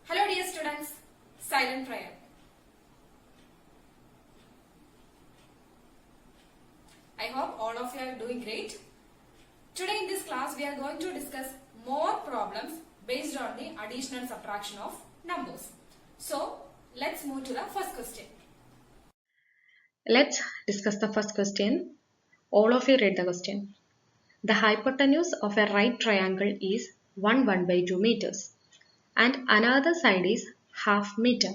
Hello dear students, silent prayer. I hope all of you are doing great. Today in this class we are going to discuss more problems based on the addition and subtraction of numbers. So let's move to the first question. Let's discuss the first question. All of you read the question. The hypotenuse of a right triangle is 1 by 2 meters and another side is half meter.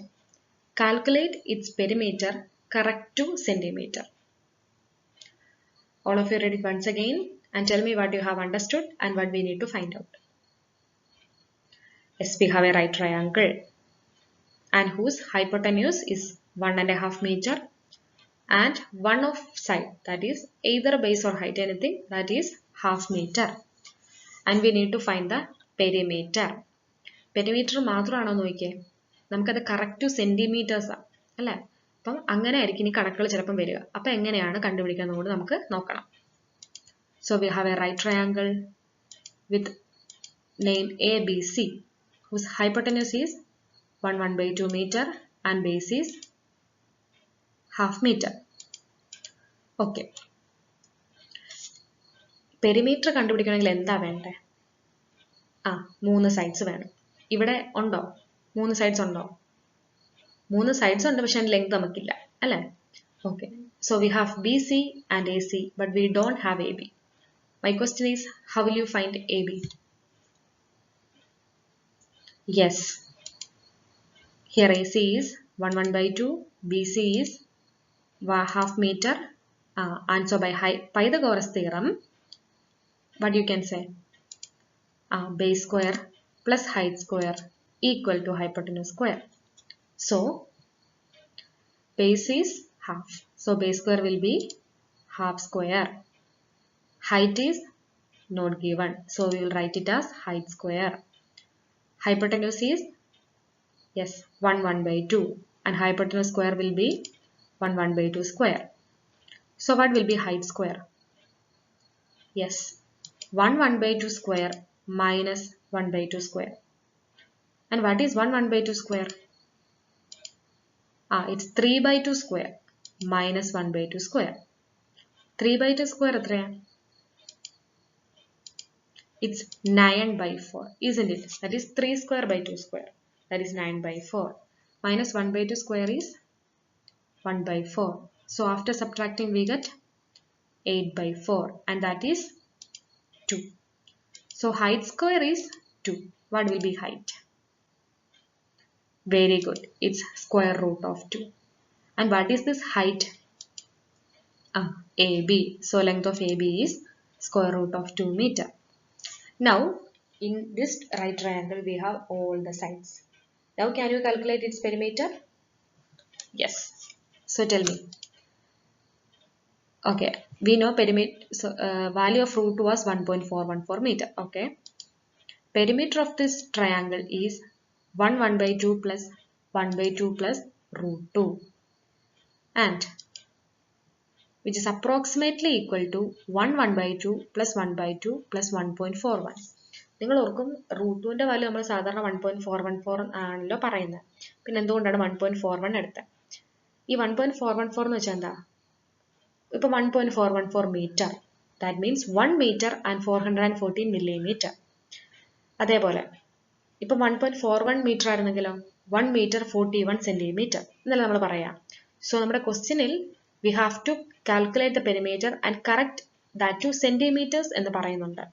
Calculate its perimeter correct to centimeter. All of you read it once again and tell me what you have understood and what we need to find out. Yes, we have a right triangle and whose hypotenuse is 1.5 meter and one of side, that is either base or height, anything, that is half meter, and we need to find the perimeter. Perimeter മാത്രമാണോ നോക്കിയേ, നമുക്കത് correct centimetres ആണ് അല്ലേ. അപ്പം അങ്ങനെ ആയിരിക്കും ഇനി കണക്കുകൾ ചിലപ്പം വരിക. അപ്പം എങ്ങനെയാണ് കണ്ടുപിടിക്കുന്നത് നമുക്ക് നോക്കണം. So we have a right triangle with name ABC whose hypotenuse is 1 by 2 meter and base is half meter. Okay. Perimeter കണ്ടുപിടിക്കണമെങ്കിൽ എന്താ വേണ്ടേ? മൂന്ന് സൈഡ്സ് വേണം. ഇവിടെ ഉണ്ടോ? മൂന്ന് സൈഡ്സ് ഉണ്ടോ? മൂന്ന് സൈഡ്സ് ഉണ്ട്, പക്ഷെ അതിന്റെ ലെങ്ത് നമുക്കില്ല അല്ലേ. Okay, so we have BC and AC but we don't have AB. My question is how will you find AB? Yes, here AC is 1 by 2, BC is half meter, and so by Pythagoras theorem, what you can say? Base square plus height square equal to hypotenuse square. So base is half, so base square will be half square. Height is not given, so we will write it as height square. Hypotenuse is, yes, 1 by 2 and hypotenuse square will be 1 by 2 square. So what will be height square? Yes, 1 by 2 square minus 1 by 2 square. And what is 1 by 2 square? It's 3 by 2 square minus 1 by 2 square. 3 by 2 square എത്രയാണ്? It's 9 by 4, isn't it? That is 3 square by 2 square. That is 9 by 4. Minus 1 by 2 square is 1 by 4. So after subtracting we get 8 by 4 and that is 2. So height square is 2. What will be height? Very good. It's square root of 2. And what is this height? AB. So length of AB is square root of 2 meter. Now in this right triangle we have all the sides. Now can you calculate its perimeter? Yes. So tell me. Okay, we know perimeter. So value of root was 1.414 meter. Okay, perimeter of this triangle is 1 by 2 plus 1 by 2 plus root 2, and which is approximately equal to 1 by 2 plus 1 by 2 plus 1.41. നിങ്ങൾ ഓർക്കും root ടുവിൻ്റെ value നമ്മൾ സാധാരണ 1.414 ആണല്ലോ പറയുന്നത്, പിന്നെ എന്തുകൊണ്ടാണ് 1.41 എടുത്തത്? ഈ 1.414 എന്ന് വെച്ചാൽ എന്താ? ഇപ്പോൾ 1.414 metre, that means 1 metre and 414 millimeter. അതേപോലെ ഇപ്പം 1.41 മീറ്റർ ആയിരുന്നെങ്കിലോ 1 മീറ്റർ 41 centimeter എന്നല്ല നമ്മൾ പറയാം. സോ നമ്മുടെ ക്വസ്റ്റ്യനിൽ we have to calculate the perimeter and correct that to centimetres എന്ന് പറയുന്നുണ്ട്.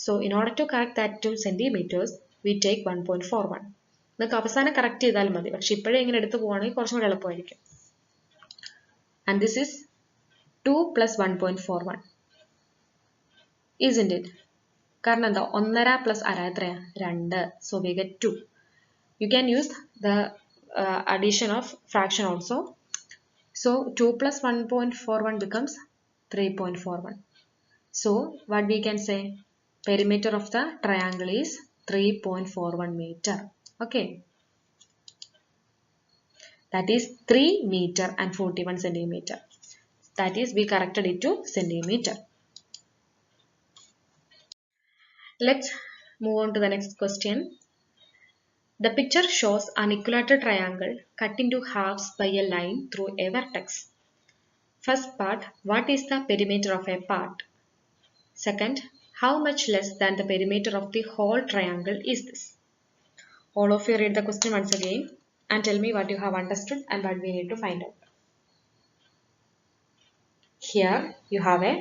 So in order to correct that to centimetres we take 1.41. നിങ്ങൾക്ക് അവസാനം കറക്റ്റ് ചെയ്താൽ മതി, പക്ഷെ ഇപ്പോഴേ ഇങ്ങനെ എടുത്തു പോവുകയാണെങ്കിൽ കുറച്ചും കൂടി എളുപ്പമായിരിക്കും. And this is 2 plus 1.41, isn't it? കാരണം എന്താ, 1.5 plus അര എത്രയാ? 2. So we get 2. You can use the addition of fraction also. So 2 plus 1.41 becomes 3.41. So what we can say? Perimeter of the triangle is 3.41 meter. Okay. That is 3 meter and 41 centimeter. That is, we corrected it to centimeter. Let's move on to the next question. The picture shows an equilateral triangle cut into halves by a line through a vertex. First part, what is the perimeter of a part? Second, how much less than the perimeter of the whole triangle is this? All of you read the question once again and tell me what you have understood and what we need to find out. Here you have a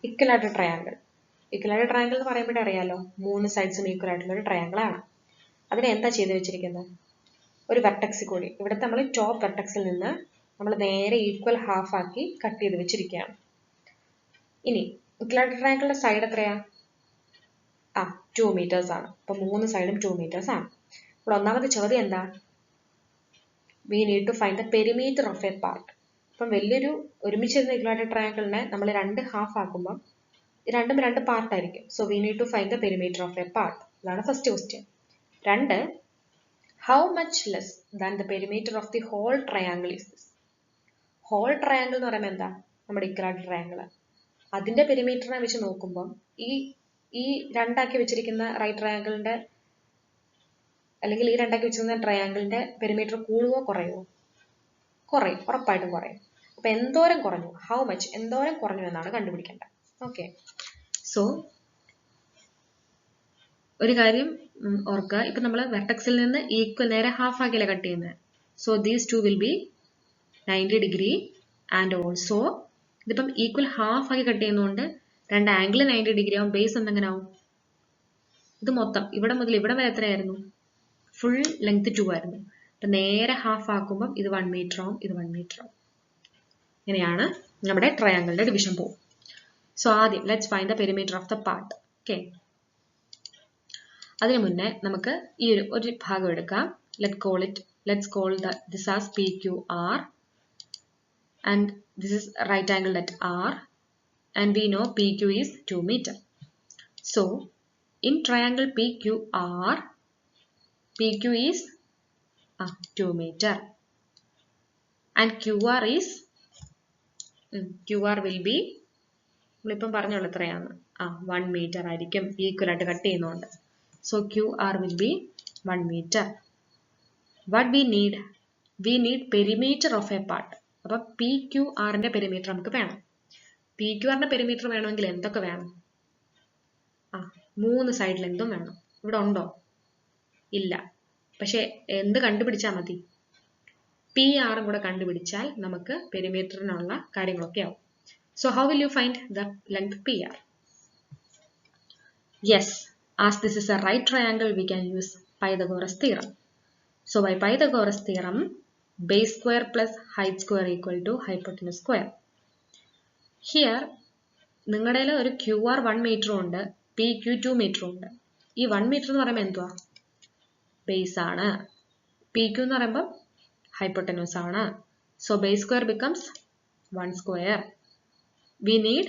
equilateral triangle. Equilateral triangle എന്ന് പറയുമ്പോൾ അറിയാലോ, 3 സൈഡ്സും equal ആയിട്ടുള്ള ഒരു triangle ആണ്. അതിനെ എന്താ ചെയ്തു വെച്ചിരിക്കുന്നത്? ഒരു വെർട്ടെക്സിൽ കൂടി, ഇവിടുത്തെ നമ്മൾ ടോപ്പ് വെർട്ടെക്സിൽ നിന്ന് നമ്മൾ നേരെ ഈക്വൽ ഹാഫ് ആക്കി കട്ട് ചെയ്ത് വെച്ചിരിക്കുകയാണ്. ഇനി ഇക്വലാറ്ററൽ ട്രയാങ്കിളിന്റെ സൈഡ് എത്രയാ? 2 meters ആണ്. അപ്പൊ 3 സൈഡും 2 meters ആണ്. ഇവിടെ ഒന്നാമത്തെ ചോദ്യം എന്താ? We need to find the perimeter of a part. അപ്പം വലിയൊരു ഒരുമിച്ചിരുന്ന ഇക്വലാറ്ററൽ ട്രയാങ്കിളിനെ നമ്മൾ 2 ഹാഫ് ആക്കുമ്പോൾ രണ്ടും 2 പാർട്ട് ആയിരിക്കും. So we need to find the perimeter of a part. അതാണ് first question. 2, how much less than the perimeter of the whole triangle is this? Whole triangle എന്ന് പറയുമ്പോൾ എന്താ? നമ്മുടെ ഇക്വലാറ്ററൽ ട്രയാങ്കിൾ. അതിന്റെ പെരിമീറ്ററിനെ വെച്ച് നോക്കുമ്പോൾ ഈ രണ്ടാക്കി വെച്ചിരിക്കുന്ന റൈറ്റ് ട്രയാങ്കിളിന്റെ അല്ലെങ്കിൽ ഈ രണ്ടാക്കി വെച്ചിരിക്കുന്ന ട്രയാങ്കിളിന്റെ പെരിമീറ്റർ കൂടുവോ കുറയുമോ? കുറയും, ഉറപ്പായിട്ടും കുറയും. അപ്പൊ എന്തോരം കുറഞ്ഞു, ഹൗ മച്ച്, എന്തോരം കുറഞ്ഞു എന്നാണ് കണ്ടുപിടിക്കേണ്ടത്. ഓക്കെ, സോ ഒരു കാര്യം ഓർക്കുക, ഇപ്പൊ നമ്മൾ വെർട്ടെക്സിൽ നിന്ന് ഈക്വൽ നേരെ ഹാഫ് ആക്കിയല്ലേ കട്ട് ചെയ്യുന്നത്. So these 2 will be 90 degree and also ഇതിപ്പം ഈക്വൽ ഹാഫ് ആക്കി കട്ട് ചെയ്യുന്നതുകൊണ്ട് രണ്ട് ആംഗിൾ 90 degree ആവും. ബേസ് എന്തെങ്ങനെ ആവും? ഇത് മൊത്തം ഇവിടെ മുതൽ ഇവിടെ വരെ എത്രയായിരുന്നു? ഫുൾ ലെങ്ത് 2 ആയിരുന്നു. അപ്പൊ നേരെ ഹാഫ് ആക്കുമ്പോൾ ഇത് 1 meter ആവും, ഇത് 1 meter ആവും. ഇങ്ങനെയാണ് നമ്മുടെ ട്രയാങ്കിളിന്റെ ഡിവിഷൻ പോകും. സോ ആദ്യം let's find the perimeter of the part. Okay, അതിനു മുന്നേ നമുക്ക് ഈ ഒരു ഭാഗം എടുക്കാം. Let's call this as PQR and this is right angle at R, and we know PQ is 2 meter. So in triangle PQR, PQ is 2 meter and QR is QR will be നമ്മളിപ്പം പറഞ്ഞോളൂ എത്രയാണ്? 1 meter ആയിരിക്കും, equal ആയിട്ട് cut ചെയ്യുന്നതുകൊണ്ട്. So QR will be 1 meter. What we need perimeter of a part. അപ്പൊ PQRന്റെ perimeter നമുക്ക് വേണം. PQRന്റെ perimeter വേണമെങ്കിൽ എന്തൊക്കെ വേണം? 3 സൈഡ് ലെങ്തും വേണം. ഇവിടെ ഉണ്ടോ? ഇല്ല. പക്ഷെ എന്ത് കണ്ടുപിടിച്ചാൽ മതി? PR കൂടെ കണ്ടുപിടിച്ചാൽ നമുക്ക് പെരിമീറ്ററിനുള്ള കാര്യങ്ങളൊക്കെ ആവും. So how will you find the length PR? Yes, as this is a right triangle, we can use Pythagoras theorem. So by Pythagoras theorem, base square plus height square equal to hypotenuse square. Here നിങ്ങളുടെ ഒരു QR 1 meter ഉണ്ട്, PQ 2 meter ഉണ്ട്. ഈ 1 meter എന്ന് പറയുമ്പോൾ എന്തുവാ? Base ആണ്. PQ എന്ന് പറയുമ്പോൾ hypotenuse ആണ്. So base square becomes 1 square. We need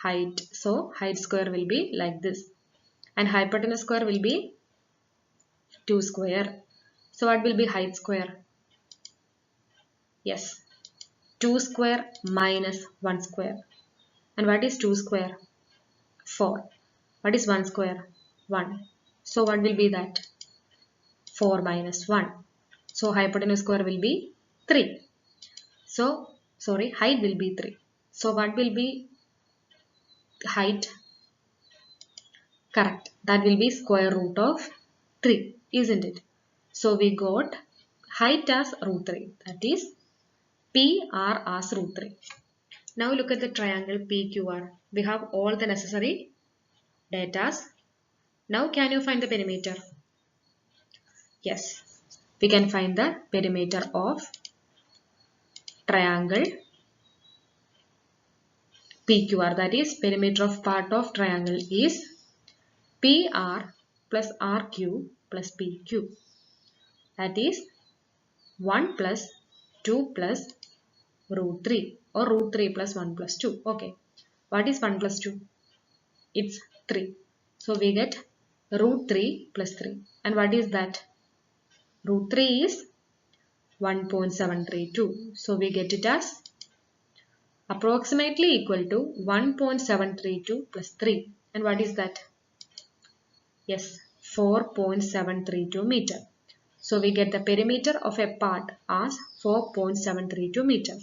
height. So height square will be like this. And hypotenuse square will be 2 square. So what will be height square? Yes, 2 square minus 1 square. And what is 2 square? 4. What is 1 square? 1. So what will be that? 4 minus 1. So hypotenuse square will be 3. So, height will be 3. So what will be height? Correct. That will be square root of 3, isn't it? So we got height as root 3. That is PR as root 3. Now look at the triangle PQR. We have all the necessary datas. Now can you find the perimeter? Yes, we can find the perimeter of triangle PQR. That is perimeter of part of triangle is PR plus RQ plus PQ. That is 1 plus 2 plus root 3 or root 3 plus 1 plus 2. Okay, what is 1 plus 2? It's 3. So we get root 3 plus 3. And what is that? Root 3 is 1.732. So we get it as approximately equal to 1.732 plus 3. And what is that? Yes, 4.732 meter. So we get the perimeter of a part as 4.732 meter.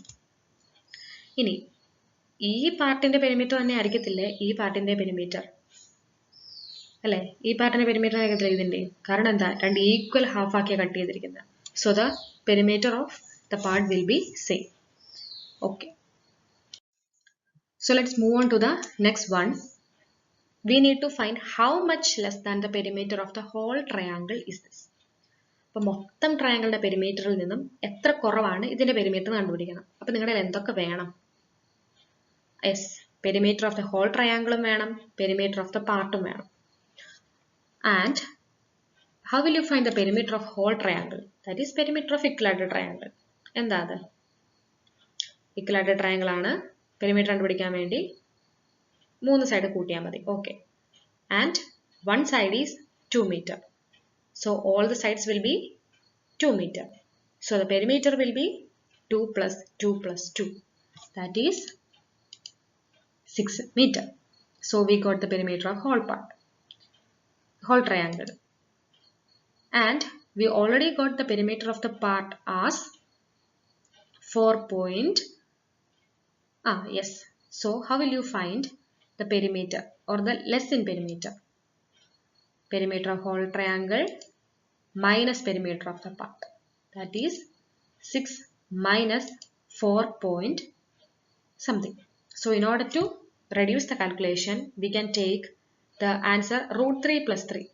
ഇനി ഈ പാർട്ടിന്റെ perimeter തന്നെ ആയിരിക്കത്തില്ലേ ഈ പാർട്ടിന്റെ perimeter അല്ലേ? ഈ പാർട്ടിന്റെ perimeter ആയിരിക്കത്തില്ല ഇതിന്റെ. കാരണം എന്താ? രണ്ട് ഈക്വൽ ഹാഫ് ആക്കിയാണ് കട്ട് ചെയ്തിരിക്കുന്നത്. So the perimeter of the part will be same. Okay. So let's move on to the next one. We need to find how much less than the perimeter of the whole triangle is this. അപ്പോൾ മൊത്തം ട്രയാങ്കിളിന്റെ പെരിമീറ്ററിൽ നിന്നും എത്ര കുറവാണ് ഇതിന്റെ perimeter കണ്ടുപിടിക്കണം. അപ്പോൾ നിങ്ങളുടെ എന്തൊക്കെ വേണം? Yes, perimeter of the whole ട്രയാങ്കിളും വേണം, പെരിമീറ്റർ ഓഫ് ദ പാർട്ടും വേണം. And how will you find the perimeter of whole triangle? That is perimeter of equilateral triangle. എന്താ അത്? equilateral triangle ആണ്. പെരിമീറ്റർ കണ്ടുപിടിക്കാൻ വേണ്ടി 3 സൈഡ് കൂട്ടിയാൽ മതി. Okay. And one side is 2 meter. So all the sides will be 2 meter. So the perimeter will be 2 plus 2 plus 2. That is 6 meter. So we got the perimeter of whole part, whole triangle. And we already got the perimeter of the part as 4. Yes. So how will you find the perimeter or the less in perimeter? Perimeter of whole triangle minus perimeter of the part. That is 6 minus 4 point something. So in order to reduce the calculation, we can take the answer √3 plus 3.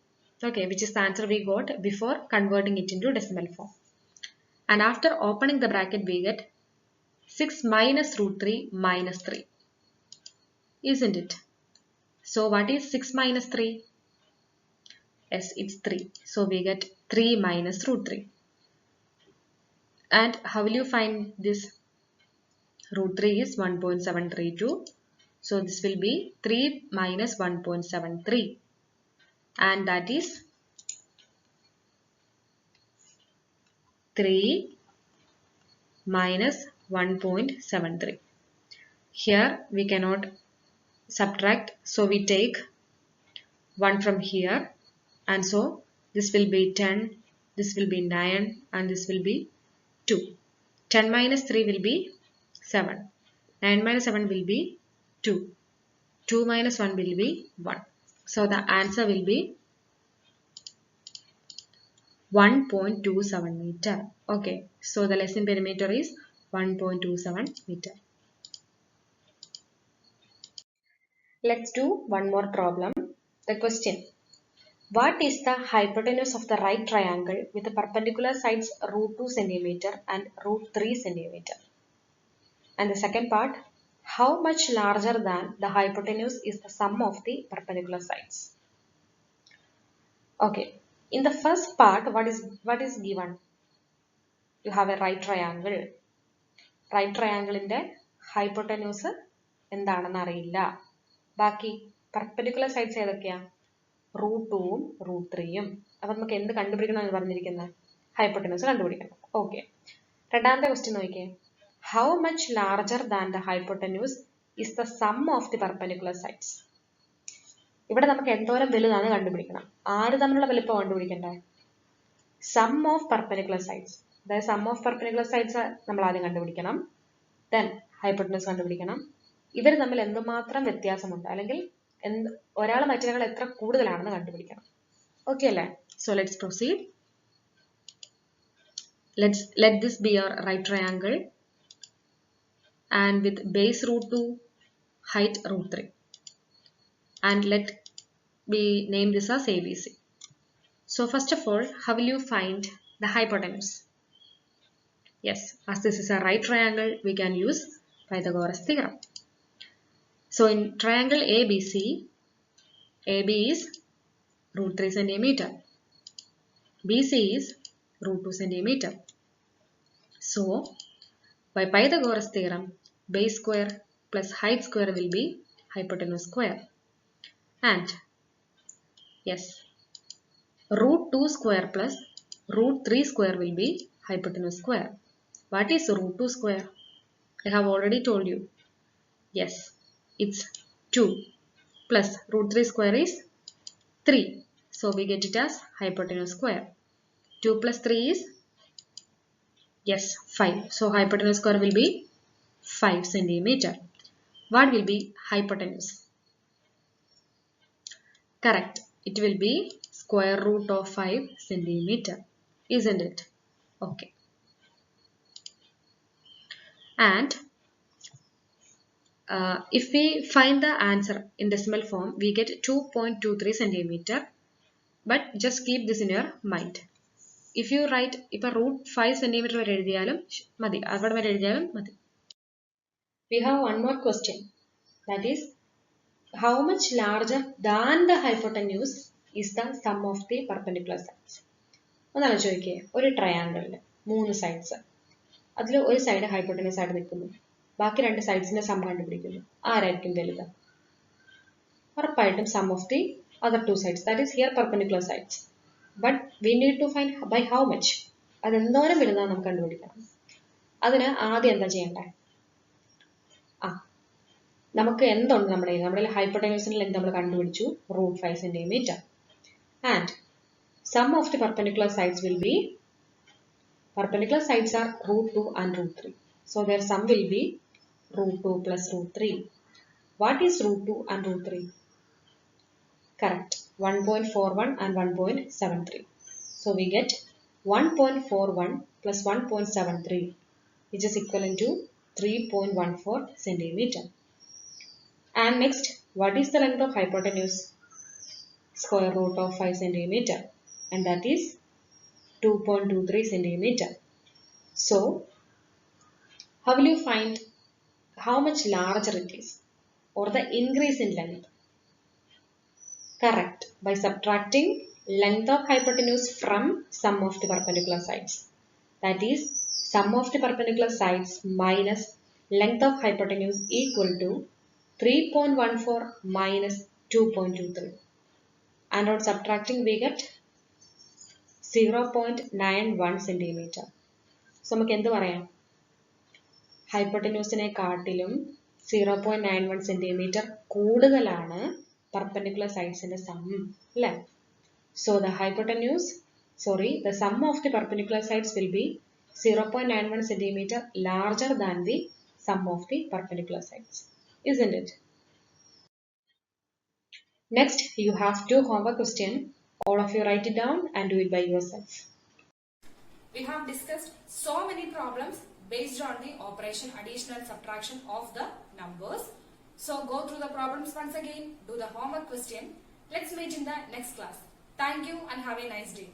Okay, which is the answer we got before converting it into decimal form. And after opening the bracket, we get 6 minus √3 minus 3. Isn't it? So what is 6 minus 3? Yes, it's 3. So we get 3 minus √3. And how will you find this? √3 is 1.732. So this will be 3 minus 1.73. And that is 3 minus 1.73. Here we cannot subtract, so we take 1 from here, and so this will be 10, this will be 9, and this will be 2. 10 minus 3 will be 7. 9 minus 7 will be 2. 2 minus 1 will be 1. So the answer will be 1.27 meter. Okay, so the less in perimeter is 1.27 meter. Let's do one more problem. The question: what is the hypotenuse of the right triangle with the perpendicular sides √2 cm and √3 cm? And the second part: how much larger than the hypotenuse is the sum of the perpendicular sides? Okay, in the first part, what is given? You have a right triangle. Right triangle in the hypotenuse എന്താണെന്ന് അറിയില്ല. ബാക്കി perpendicular sides ഏതൊക്കെയാ? √2ഉം √3ഉം. അപ്പൊ നമുക്ക് എന്ത് കണ്ടുപിടിക്കണം എന്ന് പറഞ്ഞിരിക്കുന്നത്? ഹൈപ്പോട്ടന്യൂസ് കണ്ടുപിടിക്കണം. ഓക്കെ. രണ്ടാമത്തെ ക്വസ്റ്റ്യൻ നോക്കിയേ. How much larger than the hypotenuse is the sum of the perpendicular sides? ഇവിടെ നമുക്ക് എന്തോരം വലുതാണ് കണ്ടുപിടിക്കണം. ആര് തമ്മിലുള്ള വലിപ്പം കണ്ടുപിടിക്കണ്ടേ? Sum of perpendicular sides. അതായത് sum of perpendicular sides നമ്മൾ ആദ്യം കണ്ടുപിടിക്കണം. Then hypotenuse കണ്ടുപിടിക്കണം. ഇവർ തമ്മിൽ എന്തുമാത്രം വ്യത്യാസമുണ്ട്, അല്ലെങ്കിൽ ഒരാൾ മറ്റൊരാൾ എത്ര കൂടുതലാണെന്ന് കണ്ടുപിടിക്കണം. ഓക്കെ അല്ലേ? So let's proceed. Let this be your right triangle and with base √2, height √3, and let me name this as ABC. So first of all, how will you find the hypotenuse? Yes, as this is a right triangle, we can use Pythagoras theorem. So in triangle ABC, AB is √3 cm, BC is √2 cm. So by Pythagoras theorem, base square plus height square will be hypotenuse square. And yes, √2 square plus √3 square will be hypotenuse square. What is √2 square? I have already told you. Yes, it's 2 plus √3 square is 3. So we get it as hypotenuse square. 2 plus 3 is, yes, 5. So hypotenuse square will be 5 centimeter. What will be hypotenuse? Correct. It will be square root of 5 centimeter. Isn't it? Okay. And if we find the answer in decimal form, we get 2.23 centimeter. But just keep this in your mind. If you write, if a root 5 centimeter വരെ എഴുതിയാലും മതി, അവിടെ വരെ എഴുതിയാലും മതി. We have one more question. That is, how much larger than the hypotenuse is the sum of the perpendicular sides? ഒന്നാണ് ചോദിക്കുക. ഒരു ട്രയാങ്കിളിൽ 3 സൈഡ്സ്, അതിൽ ഒരു സൈഡ് ഹൈപ്പോട്ടന്യൂസ് ആയിട്ട് നിൽക്കുന്നു, ബാക്കി 2 സൈഡ്സിന്റെ സം കണ്ടുപിടിക്കുന്നു. ആരായിരിക്കും വലുത്? ഉറപ്പായിട്ടും sum of the other 2 sides, that is here perpendicular sides, but we need to find by how much. അത് എന്തോരം വലുതാണ് നമുക്ക് കണ്ടുപിടിക്കണം. അതിന് ആദ്യം എന്താ ചെയ്യണ്ടേ? നമുക്ക് എന്തുണ്ട് നമ്മുടെ ഹൈപ്പോട്ടന്യൂസിന്റെ ലെങ്ത് നമ്മൾ കണ്ടുപിടിച്ചു, root 5 centimeter, and sum of the perpendicular sides will be, perpendicular sides are root 2 and root 3, so their sum will be root 2 plus root 3. What is root 2 and root 3? Correct, 1.41 and 1.73. So we get 1.41 plus 1.73, which is equivalent to 3.14 centimeter. And next, what is the length of hypotenuse? Square root of 5 centimeter, and that is 2.23 centimeter. So, how will you find how much larger it is, or the increase in length? Correct, by subtracting length of hypotenuse from sum of the perpendicular sides. That is, sum of the perpendicular sides minus length of hypotenuse equal to 3.14 minus 2.23. And on subtracting we get 0.91 centimeter. So നമുക്ക് എന്ത് പറയാം? ഹൈപ്പോട്ടന്യൂസിനെ കാട്ടിലും 0.91 centimeter കൂടുതലാണ് perpendicular sides in the sum. So the the sum of the perpendicular sides will be 0.91 centimeter larger than the sum of the perpendicular sides. Isn't it? Next, you have 2 homework questions. All of you write it down and do it by yourself. We have discussed so many problems based on the operation addition and subtraction of the numbers. So go through the problems once again, do the homework question. Let's meet in the next class. Thank you and have a nice day.